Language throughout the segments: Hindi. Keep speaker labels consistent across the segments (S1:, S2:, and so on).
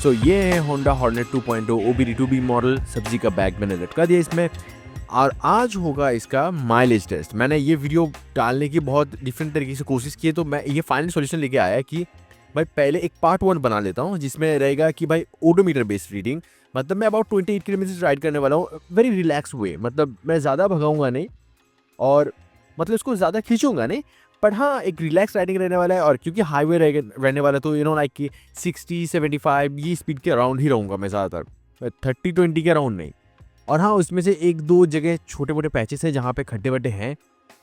S1: सो ये है होंडा हॉर्नेट 2.0 OBD2B मॉडल। सब्जी का बैग मैंने लटका दिया इसमें, और आज होगा इसका माइलेज टेस्ट। मैंने ये वीडियो डालने की बहुत डिफरेंट तरीके से कोशिश की है, तो मैं ये फाइनल सॉल्यूशन लेके आया कि भाई पहले एक पार्ट 1 बना लेता हूँ, जिसमें रहेगा कि भाई ओडोमीटर बेस्ड रीडिंग। मतलब मैं अबाउट 28 किलोमीटर राइड करने वाला हूँ, वेरी रिलैक्स वे। मतलब मैं ज़्यादा भगाऊंगा नहीं, और मतलब इसको ज़्यादा खींचूंगा नहीं, पर हाँ एक रिलैक्स राइडिंग रहने वाला है। और क्योंकि हाईवे रहने वाला है, तो लाइक कि 60-75 ये स्पीड के अराउंड ही रहूँगा मैं ज़्यादातर, 30-20 के अराउंड नहीं। और हाँ, उसमें से एक दो जगह छोटे मोटे पैचेस हैं जहाँ पे खड्डे वड्डे हैं,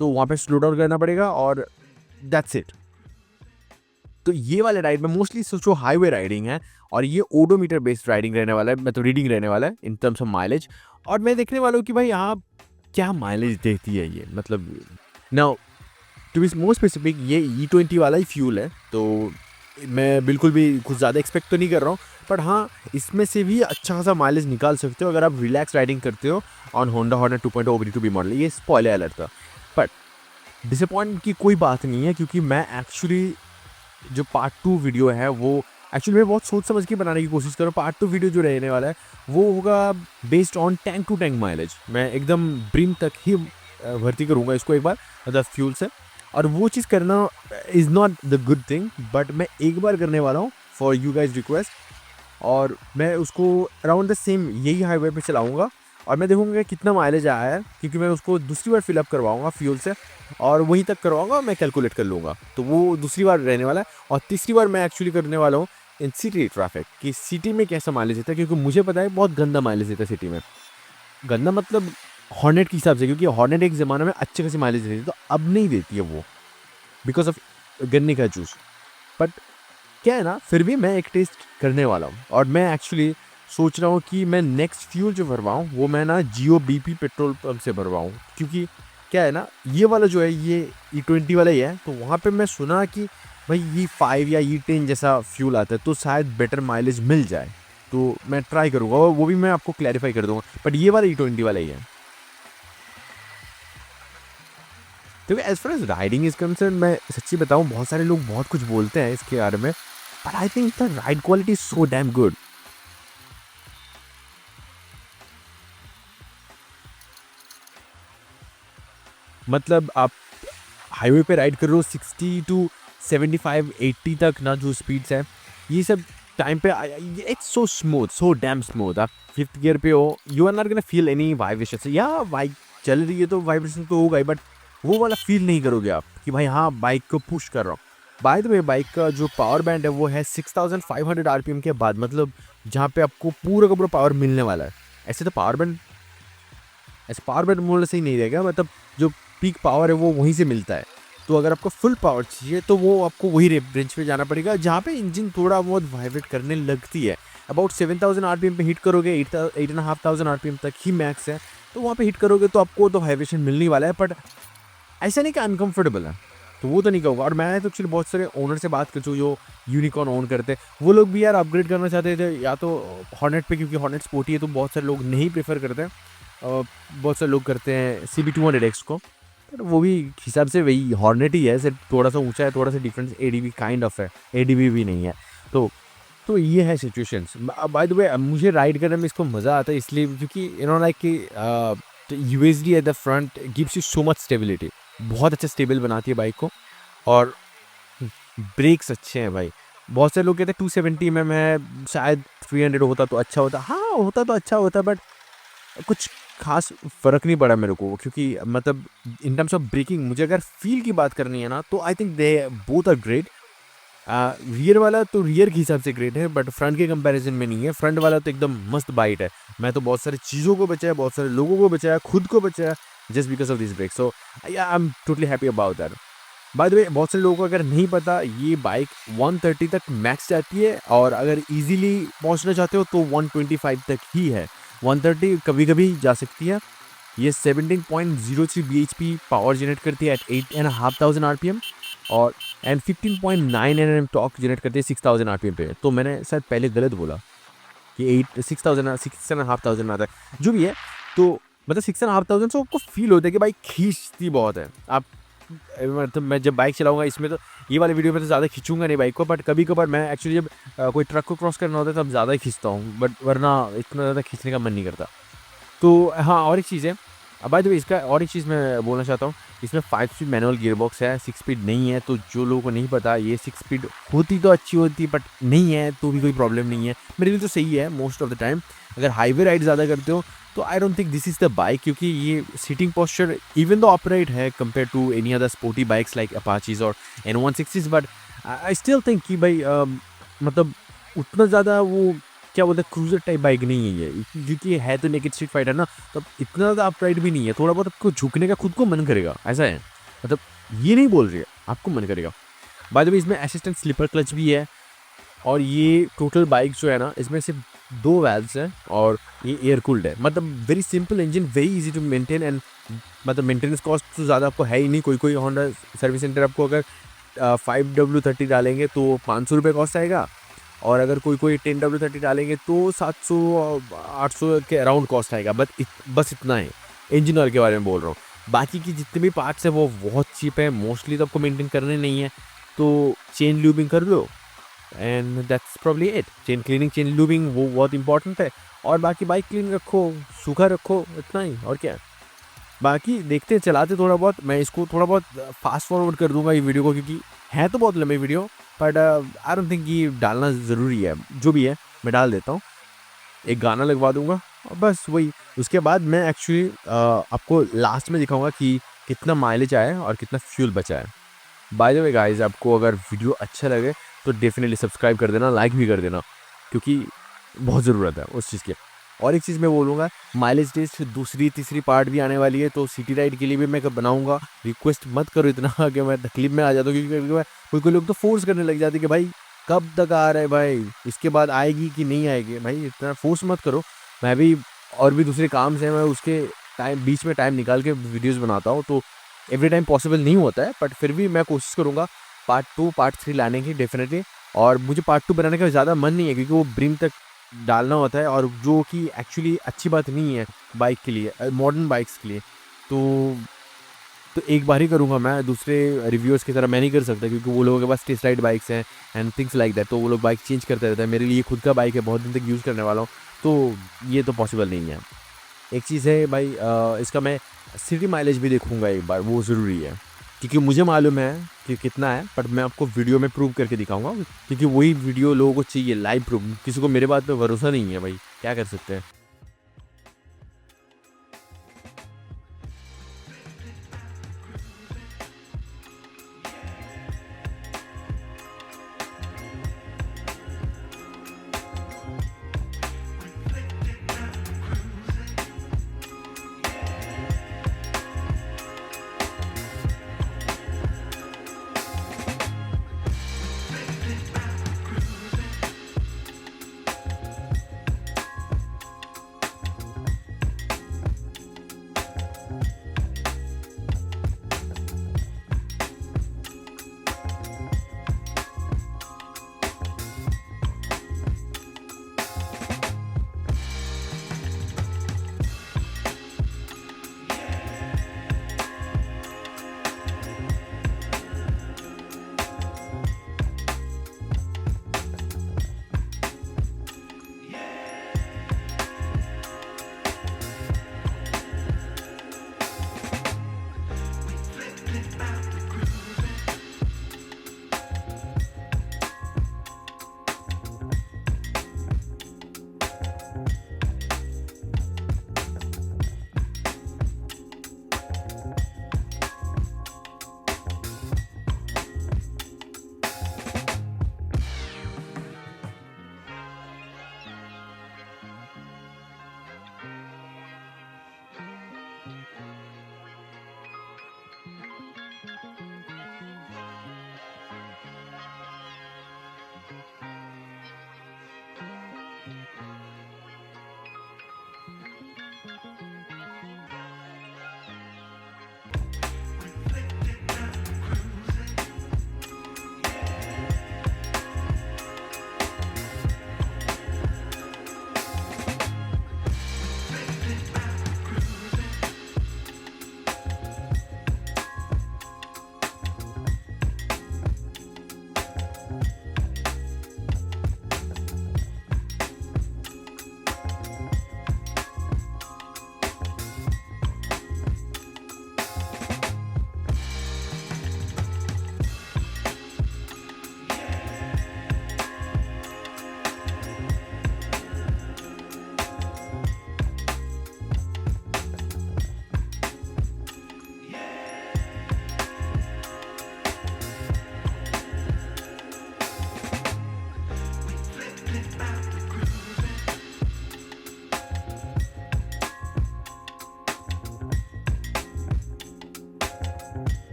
S1: तो वहाँ पे स्लो डाउन करना पड़ेगा, और दैट्स इट। तो ये वाले राइड में मोस्टली सोचो हाईवे राइडिंग है, और ये ओडोमीटर बेस्ड राइडिंग रहने वाला है, मतलब रीडिंग रहने वाला है इन टर्म्स ऑफ माइलेज। और मैं देखने वाला हूँ कि भाई यहाँ क्या माइलेज देती है ये। मतलब now to be more specific, ये E20 वाला ही फ्यूल है, तो मैं बिल्कुल भी कुछ ज़्यादा एक्सपेक्ट तो नहीं कर रहा हूँ। बट हाँ, इसमें से भी अच्छा खासा माइलेज निकाल सकते हो अगर आप रिलैक्स राइडिंग करते हो on Honda hornet 2.0 OBD2B model. ये स्पॉइलर अलर्ट था, बट डिसअपॉइंट की कोई बात नहीं है, क्योंकि मैं एक्चुअली जो पार्ट 2 वीडियो है वो एक्चुअली मैं बहुत सोच समझ के बनाने की कोशिश कर रहा हूँ। पार्ट 2 वीडियो जो रहने वाला है वो होगा based on tank to tank mileage. मैं एकदम ब्रिम तक ही भर्ती करूँगा इसको एक बार, मतलब फ्यूल से। और वो चीज़ करना is not the good thing, but मैं एक बार करने वाला हूँ फॉर यू गाइज रिक्वेस्ट। और मैं उसको अराउंड द सेम यही हाईवे पे चलाऊँगा, और मैं देखूँगा कितना माइलेज आया है, क्योंकि मैं उसको दूसरी बार फिलअप करवाऊँगा फ्यूल से, और वहीं तक करवाऊँगा, मैं कैलकुलेट कर लूँगा। तो वो दूसरी बार रहने वाला है। और तीसरी बार मैं एक्चुअली करने वाला हूँ इन सिटी ट्रैफिक, कि सिटी में कैसा माइलेज देता है, क्योंकि मुझे पता है बहुत गंदा माइलेज देता है सिटी में। गंदा मतलब हॉर्नेट के हिसाब से, क्योंकि हॉर्नेट एक ज़माने में अच्छे खासी माइलेज देती थी, तो अब नहीं देती है वो, बिकॉज ऑफ गन्ने का जूस। बट क्या है ना, फिर भी मैं एक टेस्ट करने वाला हूँ। और मैं एक्चुअली सोच रहा हूँ कि मैं नेक्स्ट फ्यूल जो भरवाऊँ वो मैं ना जियो BP पेट्रोल पंप से भरवाऊँ, क्योंकि क्या है ना, ये वाला जो है ये E20 वाला ही है, तो वहाँ पे मैं सुना कि भाई E5 या E10 जैसा फ्यूल आता है, तो शायद बेटर माइलेज मिल जाए। तो मैं ट्राई करूँगा, और वो भी मैं आपको क्लैरिफाई कर दूँगा। बट ये वाला E20 वाला ही है। क्योंकि as far as riding is concern, मैं सच्ची बताऊँ, बहुत सारे लोग बहुत कुछ बोलते हैं इसके बारे में, but I think the ride quality is so damn good. मतलब आप हाईवे पे राइड कर रहे हो 60-75-80 तक ना, जो स्पीड्स है ये सब टाइम पे it's so smooth, so damn smooth. आप फिफ्थ गियर पे हो, you are not gonna feel any vibration. या बाइक चल रही है तो वाइब्रेशन तो होगा ही, बट वो वाला फील नहीं करोगे आप कि भाई हाँ बाइक को पुश कर रहा हूँ। बाय द वे, बाइक का जो पावर बैंड है वो है 6500 RPM के बाद, मतलब जहाँ पे आपको पूरा का पूरा पावर मिलने वाला है। ऐसे तो पावर बैंड मोड से ही नहीं रहेगा, मतलब जो पीक पावर है वो वहीं से मिलता है। तो अगर आपको फुल पावर चाहिए तो वो आपको वही रेंज पे जाना पड़ेगा, जहाँ पे इंजन थोड़ा बहुत वाइब्रेट करने लगती है। अबाउट 7000 RPM पे हिट करोगे, 8,500 RPM तक ही मैक्स है, तो वहाँ पे हिट करोगे तो आपको तो वाइब्रेशन मिलने वाला है। बट ऐसा नहीं कि अनकंफर्टेबल है, तो वो तो नहीं कहूँगा। और मैं तो एक्चुअली बहुत सारे ओनर से बात कर चुका जो यूनिकॉर्न ओन करते हैं, वो लोग भी यार अपग्रेड करना चाहते थे या तो हॉर्नेट पे, क्योंकि हॉर्नेट स्पोर्टी है तो बहुत सारे लोग नहीं प्रेफर करते हैं। बहुत सारे लोग करते हैं CB200X को, पर वो भी हिसाब से वही हॉर्नेट ही है, सिर्फ थोड़ा सा ऊंचा है, थोड़ा सा डिफरेंस ADB काइंड ऑफ है, ADB भी नहीं है। तो ये है सिचुएशंस। बाय द वे, मुझे राइड करने में इसको मज़ा आता है इसलिए क्योंकि लाइक कि USD at the front gives you so much stability, बहुत अच्छा स्टेबल बनाती है बाइक को। और ब्रेक्स अच्छे हैं भाई। बहुत से लोग कहते हैं 270 mm है, शायद 300 होता तो अच्छा होता। हाँ होता तो अच्छा होता, बट कुछ खास फ़र्क नहीं पड़ा मेरे को, क्योंकि मतलब इन टर्म्स ऑफ ब्रेकिंग मुझे अगर फील की बात करनी है ना, तो I think they both are great. Rear वाला तो रियर के हिसाब से ग्रेट है, बट फ्रंट के कंपैरिजन में नहीं है। फ्रंट वाला तो एकदम मस्त बाइट है। मैं तो बहुत सारी चीज़ों को बचाया, बहुत सारे लोगों को बचाया, खुद को बचाया, just because of this brake. So I am totally happy about that. By the way, बहुत सारे लोगों को अगर नहीं पता, ये बाइक 130 तक मैक्स जाती है, और अगर इजीली पहुंचना चाहते हो तो 125 तक ही है। 130 कभी कभी जा सकती है। ये 17.03 bhp पावर जनरेट करती है एट 8,500 RPM, और 15.9 Nm टॉर्क जनरेट करती है 6,000 RPM पे। तो मैंने शायद पहले गलत बोला कि 6,500 में आता है, जो भी है। तो मतलब 6,500 से आपको फील होता है कि बाइक खींचती बहुत है। आप मतलब मैं जब बाइक चलाऊंगा इसमें, तो ये वाले वीडियो में तो ज़्यादा खींचूंगा नहीं बाइक को, बट कभी कभार मैं एक्चुअली जब कोई ट्रक को क्रॉस करना होता है तब ज़्यादा ही खींचता हूँ, बट वरना इतना ज़्यादा खींचने का मन नहीं करता। तो हाँ, और एक चीज़ है, बाय द वे इसका और एक चीज़ मैं बोलना चाहता हूँ, इसमें 5 स्पीड मैनुअल गियरबॉक्स है, 6 स्पीड नहीं है। तो जो लोगों को नहीं पता, ये 6 स्पीड होती तो अच्छी होती, बट नहीं है तो भी कोई प्रॉब्लम नहीं है। मेरे लिए तो सही है मोस्ट ऑफ द टाइम। अगर हाईवे राइड ज़्यादा करते हो तो I don't think this is the bike, क्योंकि ये seating posture even though upright है compare to any other sporty bikes like Apaches और N160s, but I still think कि भाई मतलब उतना ज़्यादा वो क्या बोलते हैं क्रूजर टाइप बाइक नहीं है ये, क्योंकि है तो नेकेड स्ट्रीट फाइटर ना, तो इतना ज़्यादा अपराइट भी नहीं है। थोड़ा बहुत आपको झुकने का खुद को मन करेगा, ऐसा है। मतलब ये नहीं बोल रही है, आपको मन करेगा। बाय द वे इसमें असिस्टेंट स्लीपर क्लच भी है, और ये टोटल बाइक जो है ना, इसमें सिर्फ 2 वैल्व्स हैं और ये एयर कूल्ड है। मतलब very simple engine, very easy to maintain, and मतलब मेंटेनेंस कॉस्ट तो ज़्यादा आपको है ही नहीं। कोई होंडा सर्विस सेंटर आपको अगर 5W30 डालेंगे तो 500 रुपये कॉस्ट आएगा, और अगर कोई 10W30 डालेंगे तो 700-800 के अराउंड कॉस्ट आएगा। बस इतना है इंजन ऑयल के बारे में बोल रहा हूँ। बाकी की जितने भी पार्ट्स हैं वो बहुत चीप है, मोस्टली तो आपको मेंटेन करने नहीं है, तो चेन ल्यूबिंग कर लो and that's probably it. Chain cleaning, chain lubing वो बहुत इंपॉर्टेंट है, और बाकी बाइक क्लीन रखो, सूखा रखो, इतना ही, और क्या है। बाकी देखते हैं, चलाते थोड़ा बहुत। मैं इसको थोड़ा बहुत फास्ट फॉरवर्ड कर दूंगा ये वीडियो को, क्योंकि है तो बहुत लंबी video, but I don't think ये डालना ज़रूरी है। जो भी है मैं डाल देता हूँ, एक गाना लगवा दूंगा और बस वही। उसके बाद मैं एक्चुअली आपको लास्ट में दिखाऊंगा कि कितना माइलेज आया है और कितना फ्यूल बचा है। बाय द वे गाइस, आपको अगर वीडियो अच्छा लगे तो डेफिनेटली सब्सक्राइब कर देना, लाइक भी कर देना, क्योंकि बहुत ज़रूरत है उस चीज़ की। और एक चीज़ मैं बोलूँगा, माइलेज टेस्ट दूसरी तीसरी पार्ट भी आने वाली है, तो सिटी राइड के लिए भी मैं कब बनाऊँगा। रिक्वेस्ट मत करो इतना कि मैं तकलीफ में आ जाता हूँ, क्योंकि कोई लोग तो फोर्स करने लग जाते कि भाई कब तक आ रहा है भाई, इसके बाद आएगी कि नहीं आएगी। भाई इतना फोर्स मत करो, मैं भी और भी दूसरे काम से मैं उसके बीच में टाइम निकाल के वीडियोज़ बनाता हूँ, तो एवरी टाइम पॉसिबल नहीं होता है, बट फिर भी मैं कोशिश करूँगा पार्ट 2 पार्ट 3 लाने की डेफिनेटली। और मुझे पार्ट 2 बनाने का ज़्यादा मन नहीं है, क्योंकि वो ब्रिम तक डालना होता है, और जो कि एक्चुअली अच्छी बात नहीं है बाइक के लिए, मॉडर्न बाइक्स के लिए। तो एक बार ही करूँगा मैं, दूसरे रिव्यूअर्स की तरह मैं नहीं कर सकता, क्योंकि वो लोगों के पास टेस्ट राइड बाइक्स हैं एंड थिंग्स लाइक दैट, तो वो लोग बाइक चेंज करते रहते हैं। मेरे लिए खुद का बाइक है, बहुत दिन तक यूज़ करने वाला हूँ, तो ये तो पॉसिबल नहीं है। एक चीज़ है भाई, इसका मैं सिटी माइलेज भी देखूंगा एक बार, वो ज़रूरी है, क्योंकि मुझे मालूम है कि कितना है, बट मैं आपको वीडियो में प्रूव करके दिखाऊंगा, क्योंकि वही वीडियो लोगों को चाहिए, लाइव प्रूफ। किसी को मेरे बात पे भरोसा नहीं है भाई, क्या कर सकते हैं।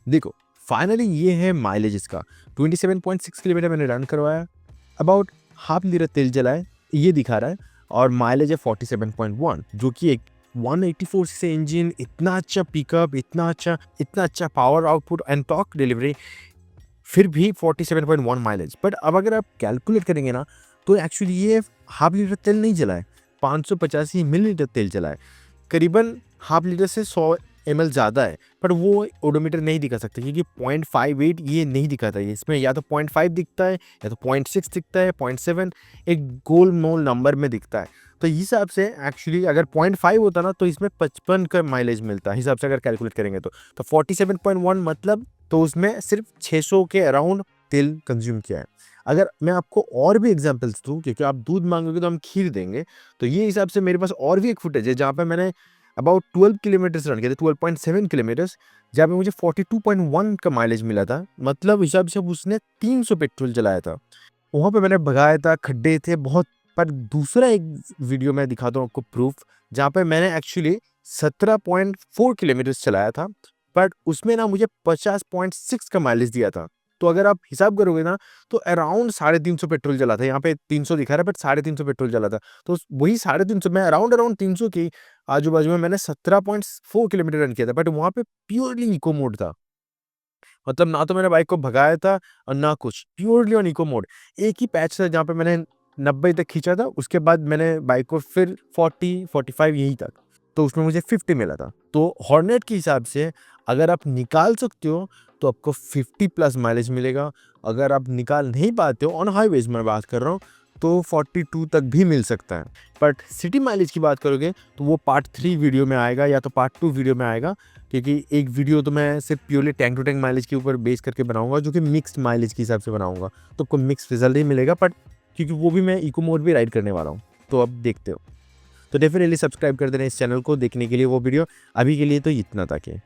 S1: देखो फाइनली ये है माइलेज इसका 27.6 किलोमीटर मैंने रन करवाया, अबाउट हाफ लीटर तेल जलाए ये दिखा रहा है, और माइलेज है 47.1 जो कि एक 184 से इंजन, इतना अच्छा पिकअप, इतना अच्छा power output and torque delivery, फिर भी 47.1 माइलेज। बट अब अगर आप कैलकुलेट करेंगे ना तो एक्चुअली ये हाफ लीटर तेल नहीं जलाए, 585 मिलीलीटर तेल जलाए, करीबन हाफ लीटर से 100 ml ज़्यादा है। पर वो ओडोमीटर नहीं दिखा सकता क्योंकि 0.58 ये नहीं दिखाता है, इसमें या तो 0.5 दिखता है या तो 0.6 दिखता है, 0.7 एक गोल मोल नंबर में दिखता है। तो इस हिसाब से एक्चुअली अगर 0.5 होता ना तो इसमें 55 का माइलेज मिलता है हिसाब से अगर कैलकुलेट करेंगे तो 47.1 मतलब तो उसमें सिर्फ 600 के अराउंड तेल कंज्यूम किया है। अगर मैं आपको और भी एग्जांपल्स दूं, क्योंकि आप दूध मांगोगे तो हम खीर देंगे, तो ये हिसाब से मेरे पास और भी एक फुटेज है जहाँ पे मैंने अबाउट 12 किलोमीटर्स रन किए थे, 12.7 किलोमीटर्स, जहाँ पे मुझे 42.1 का माइलेज मिला था। मतलब हिसाब से उसने 300 पेट्रोल जलाया था, वहाँ पे मैंने भगाया था, खड्डे थे बहुत। पर दूसरा एक वीडियो मैं दिखाता हूँ आपको प्रूफ, जहाँ पे मैंने एक्चुअली 17.4 किलोमीटर्स चलाया था, बट उसमें ना मुझे 50.6 का माइलेज दिया था। तो अगर आप हिसाब करोगे ना तो अराउंड 350 पेट्रोल जला था। यहाँ पे 300 दिखा रहा है बट 350 पेट्रोल जला था। तो वही 350 में अराउंड 300 की आजू बाजू में मैंने 17.4 किलोमीटर रन किया था, बट वहाँ पे प्योरली इको मोड था। मतलब ना तो मैंने बाइक को भगाया था और ना कुछ, प्योरली ऑन इको मोड। एक ही पैच था जहाँ पे मैंने 90 तक खींचा था, उसके बाद मैंने बाइक को फिर 40-45 यहीं तक, तो उसमें मुझे 50 मिला था। तो हॉर्नेट के हिसाब से अगर आप निकाल सकते हो तो आपको 50 प्लस माइलेज मिलेगा। अगर आप निकाल नहीं पाते हो, ऑन हाईवेज में बात कर रहा हूँ, तो 42 तक भी मिल सकता है। बट सिटी माइलेज की बात करोगे तो वो पार्ट 3 वीडियो में आएगा या तो पार्ट 2 वीडियो में आएगा, क्योंकि एक वीडियो तो मैं सिर्फ purely tank to tank mileage के ऊपर बेस करके बनाऊंगा, जो कि मिक्स्ड माइलेज के हिसाब से बनाऊंगा, तो आपको मिक्स रिजल्ट ही मिलेगा। बट क्योंकि वो भी मैं इको मोड भी राइड करने वाला हूँ, तो अब देखते हो। तो डेफिनेटली सब्सक्राइब कर देना इस चैनल को देखने के लिए वो वीडियो। अभी के लिए तो इतना तक है।